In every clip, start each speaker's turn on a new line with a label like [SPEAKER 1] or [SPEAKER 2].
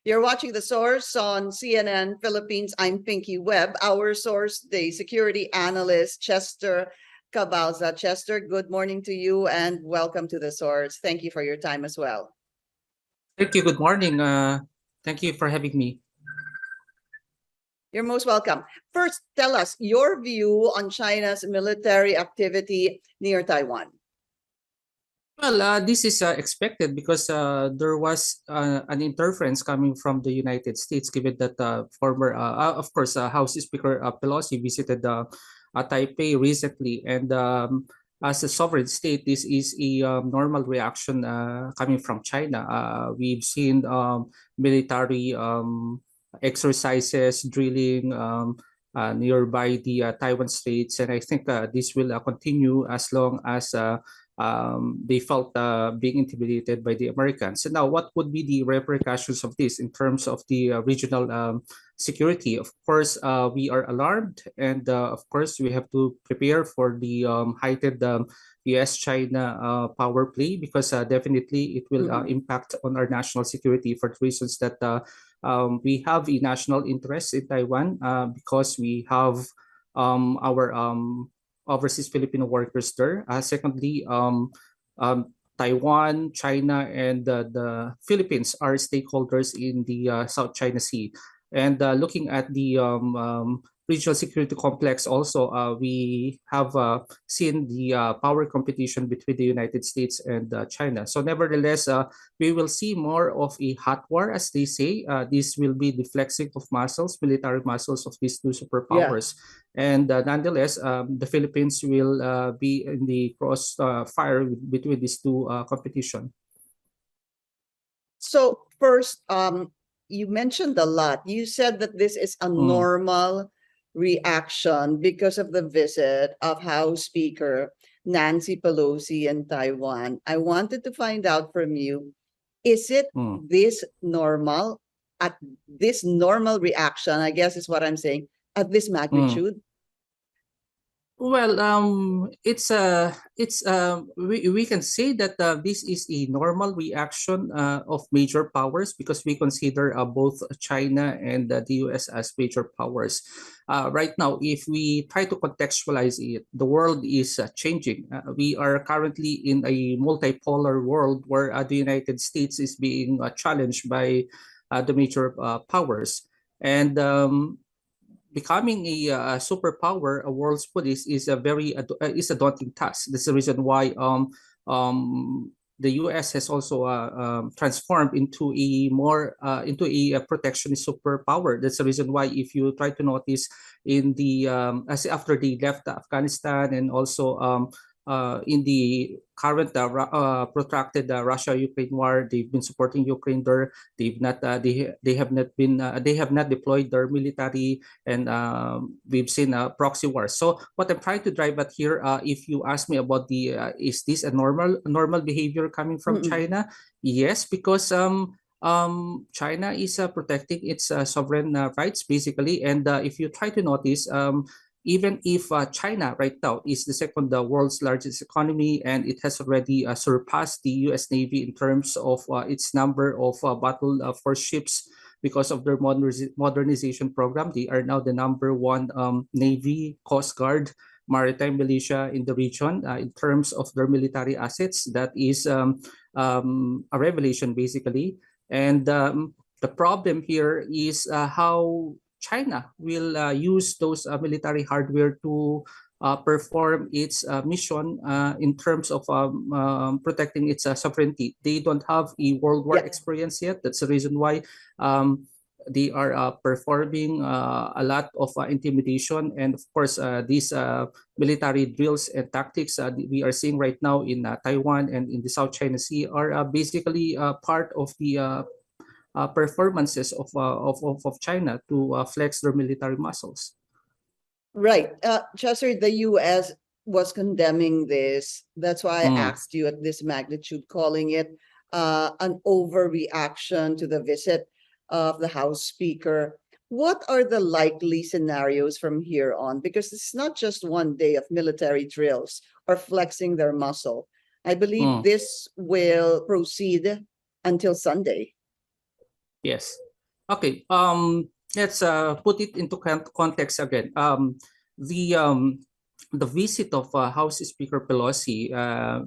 [SPEAKER 1] You're watching The Source on CNN Philippines. I'm Pinky Webb. Our source, the security analyst, Chester Cabalza. Chester, good morning to you and welcome to The Source. Thank you for your time as well.
[SPEAKER 2] Thank you. Good morning. Thank you for having me.
[SPEAKER 1] You're most welcome. First, tell us your view on China's military activity near Taiwan.
[SPEAKER 2] Well, this is expected because there was an interference coming from the United States, given that of course, House Speaker Pelosi visited Taipei recently. And as a sovereign state, this is a normal reaction coming from China. We've seen military exercises, drilling nearby the Taiwan Straits. And I think this will continue as long as they felt being intimidated by the Americans. So now, what would be the repercussions of this in terms of the regional security? Of course, we are alarmed, and of course, we have to prepare for the heightened U.S.-China power play, because definitely it will impact on our national security for the reasons that we have a national interest in Taiwan, because we have our overseas Filipino workers there. Secondly, Taiwan, China, and the Philippines are stakeholders in the South China Sea. And looking at the regional security complex also, we have seen the power competition between the United States and China. So nevertheless, we will see more of a hot war, as they say. This will be the flexing of muscles, military muscles of these two superpowers. Yeah. And nonetheless, the Philippines will be in the crossfire between these two competition.
[SPEAKER 1] So first, you mentioned a lot. You said that this is a normal reaction because of the visit of House Speaker Nancy Pelosi in Taiwan. I wanted to find out from you, is it this normal, at this normal reaction, I guess is what I'm saying, at this magnitude?
[SPEAKER 2] Well, we can say that this is a normal reaction of major powers, because we consider both China and the US as major powers. Right now, if we try to contextualize it, the world is changing. We are currently in a multipolar world where the United States is being challenged by the major powers. And becoming a superpower, a world's police, is a daunting task. That's the reason why the U.S. has also transformed into a protectionist superpower. That's the reason why, if you try to notice, in the as after they left Afghanistan, and also in the current protracted Russia-Ukraine war, they've been supporting Ukraine there. They have not deployed their military, and we've seen proxy wars. So what I'm trying to drive at here, if you ask me about the is this a normal behavior coming from China? Yes, because China is protecting its sovereign rights, basically. And if you try to notice, even if China right now is the second world's largest economy, and it has already surpassed the U.S. Navy in terms of its number of battle force ships because of their modernization program. They are now the number one Navy, Coast Guard, maritime militia in the region in terms of their military assets. That is a revelation, basically. And the problem here is how China will use those military hardware to perform its mission in terms of protecting its sovereignty. They don't have a world war experience yet. That's the reason why they are performing a lot of intimidation. And of course, these military drills and tactics we are seeing right now in Taiwan and in the South China Sea are basically part of the performances of China to flex their military muscles.
[SPEAKER 1] Right. Chester, the U.S. was condemning this. That's why I asked you at this magnitude, calling it an overreaction to the visit of the House Speaker. What are the likely scenarios from here on? Because it's not just one day of military drills or flexing their muscle. I believe this will proceed until Sunday.
[SPEAKER 2] Yes. Okay. Let's put it into context again. The the visit of House Speaker Pelosi,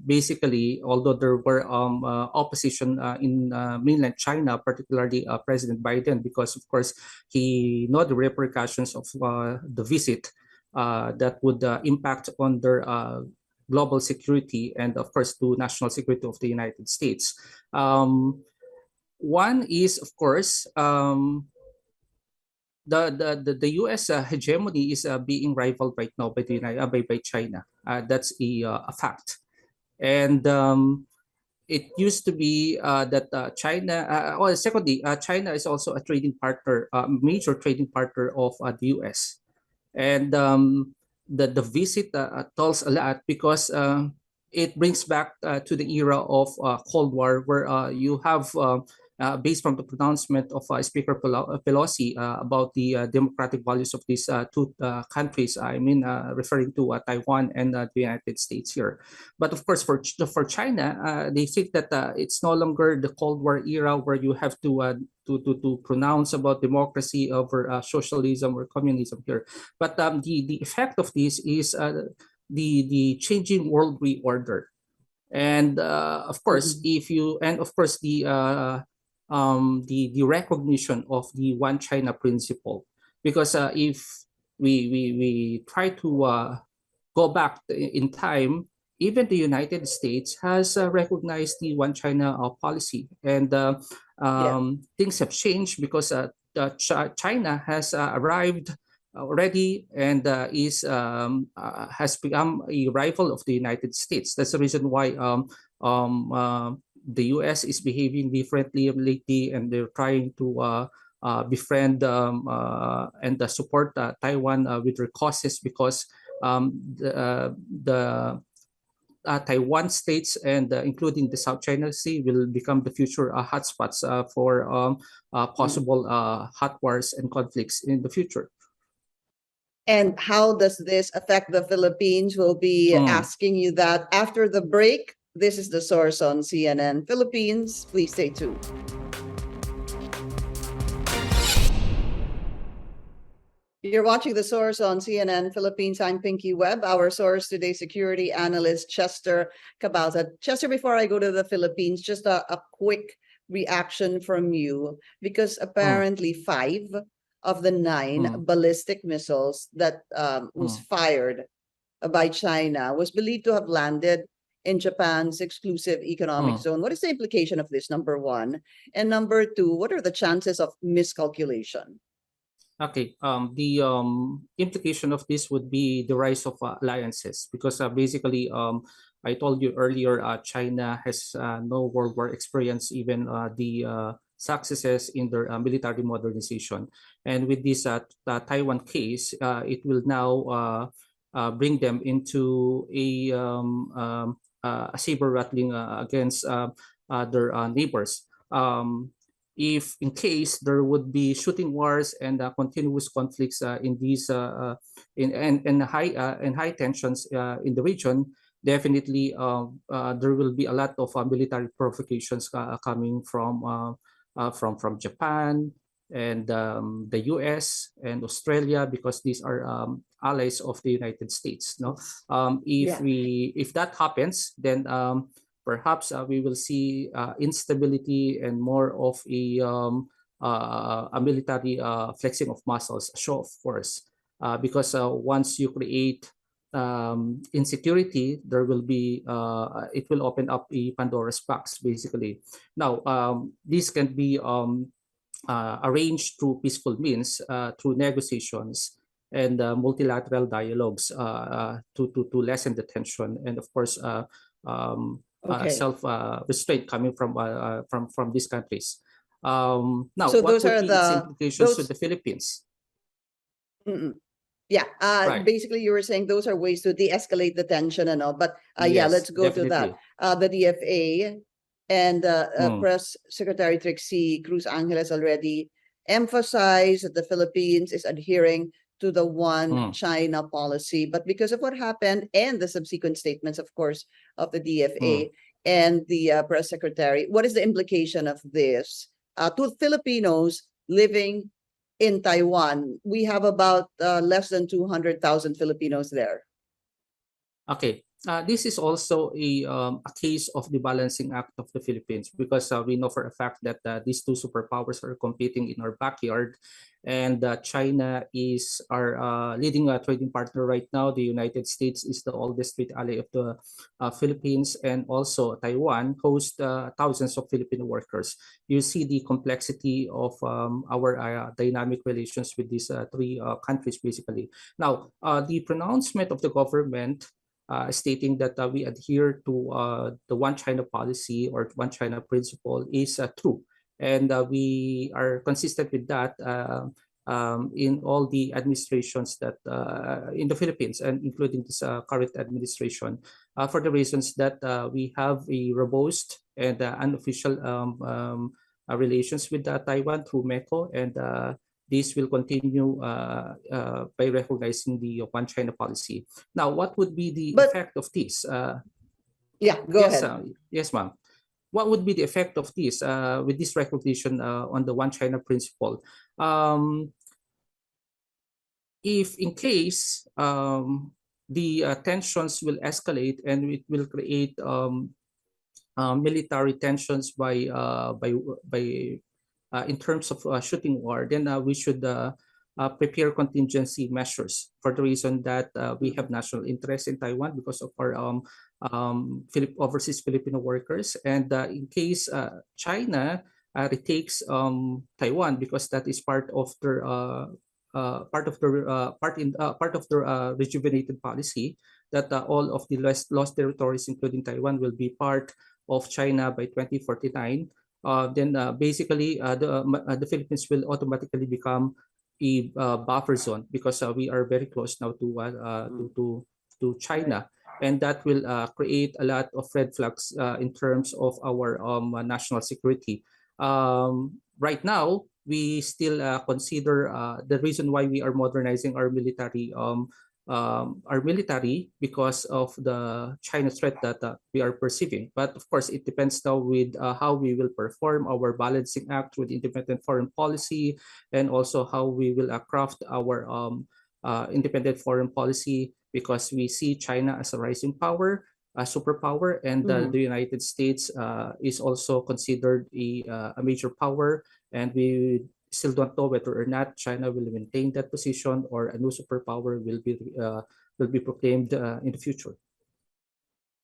[SPEAKER 2] basically, although there were opposition in mainland China, particularly President Biden, because of course he know the repercussions of the visit that would impact on their global security and of course to national security of the United States. One is of course the U.S. Hegemony is being rivaled right now by by China. That's a fact. And it used to be that China. Well, secondly, China is also a trading partner, major trading partner of the U.S. And the visit tells a lot because it brings back to the era of Cold War, where you have based from the pronouncement of Speaker Pelosi about the democratic values of these two countries. I mean, referring to Taiwan and the United States here. But of course, for China, they think that it's no longer the Cold War era where you have to pronounce about democracy over socialism or communism here. But the effect of this is the changing world reorder. And of course, if you and of course the recognition of the one China principle, because if we try to go back in time, even the United States has recognized the one China policy, and things have changed because China has arrived already and has become a rival of the United States. That's the reason why the U.S. is behaving differently lately, and they're trying to befriend and support Taiwan with their causes, because the Taiwan states and including the South China Sea will become the future hotspots for possible hot wars and conflicts in the future.
[SPEAKER 1] And how does this affect the Philippines? We'll be asking you that after the break. This is The Source on CNN Philippines. Please stay tuned. You're watching The Source on CNN Philippines. I'm Pinky Webb. Our source today, security analyst Chester Cabalza. Chester, before I go to the Philippines, just a quick reaction from you, because apparently 5 of the 9 ballistic missiles that was fired by China was believed to have landed in Japan's exclusive economic zone. What is the implication of this, number one? And number two, what are the chances of miscalculation?
[SPEAKER 2] Okay, the implication of this would be the rise of alliances, because basically, I told you earlier, China has no World War experience, even the successes in their military modernization. And with this Taiwan case, it will now bring them into a saber rattling against their neighbors. If in case there would be shooting wars and continuous conflicts in these in high tensions in the region, definitely there will be a lot of military provocations coming from Japan and the US and Australia, because these are allies of the United States. No, if that happens, then perhaps we will see instability and more of a military flexing of muscles, a show of force, because once you create insecurity, there will be it will open up a Pandora's box, basically. Now, this can be arranged through peaceful means, through negotiations and multilateral dialogues to lessen the tension, and of course self restraint coming from these countries. Now,
[SPEAKER 1] so
[SPEAKER 2] what
[SPEAKER 1] those
[SPEAKER 2] would
[SPEAKER 1] are
[SPEAKER 2] be its implications to the Philippines?
[SPEAKER 1] Yeah,
[SPEAKER 2] Right.
[SPEAKER 1] basically you were saying those are ways to de-escalate the tension and all, but yeah,
[SPEAKER 2] Yes,
[SPEAKER 1] let's go to that. The DFA and Press Secretary Trixie Cruz Angel has already emphasized that the Philippines is adhering to the one China policy. But because of what happened and the subsequent statements, of course, of the DFA and the press secretary, what is the implication of this to Filipinos living in Taiwan. We have about less than 200,000 Filipinos there.
[SPEAKER 2] Okay. This is also a case of the balancing act of the Philippines, because we know for a fact that these two superpowers are competing in our backyard, and China is our leading trading partner right now. The United States is the oldest trade ally of the Philippines, and also Taiwan hosts thousands of Filipino workers. You see the complexity of our dynamic relations with these three countries, basically. Now, the pronouncement of the government stating that we adhere to the One China policy or One China principle is true. And we are consistent with that in all the administrations that in the Philippines, and including this current administration, for the reasons that we have a robust and unofficial relations with Taiwan through MECO, and this will continue by recognizing the One China policy. Now, what would be the effect of this?
[SPEAKER 1] Yeah, go ahead.
[SPEAKER 2] Yes, ma'am. What would be the effect of this with this recognition on the One China principle? If in case the tensions will escalate and it will create military tensions by in terms of shooting war, then we should prepare contingency measures, for the reason that we have national interest in Taiwan because of our overseas Filipino workers. And in case China retakes Taiwan, because that is part of their part of their rejuvenated policy, that all of the lost territories, including Taiwan, will be part of China by 2049. Then basically the Philippines will automatically become a buffer zone, because we are very close now to China, and that will create a lot of red flags in terms of our national security. Right now, we still consider the reason why we are modernizing our military because of the China threat that we are perceiving. But of course, it depends now with how we will perform our balancing act with independent foreign policy, and also how we will craft our independent foreign policy, because we see China as a rising power, a superpower, and the United States is also considered a major power, and we still don't know whether or not China will maintain that position or a new superpower will be proclaimed in the future.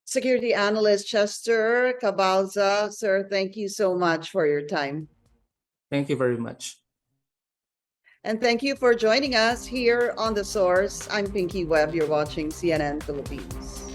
[SPEAKER 1] Security analyst Chester Cabalza, sir, thank you so much for your time.
[SPEAKER 2] Thank you very much.
[SPEAKER 1] And thank you for joining us here on The Source. I'm Pinky Webb. You're watching CNN Philippines.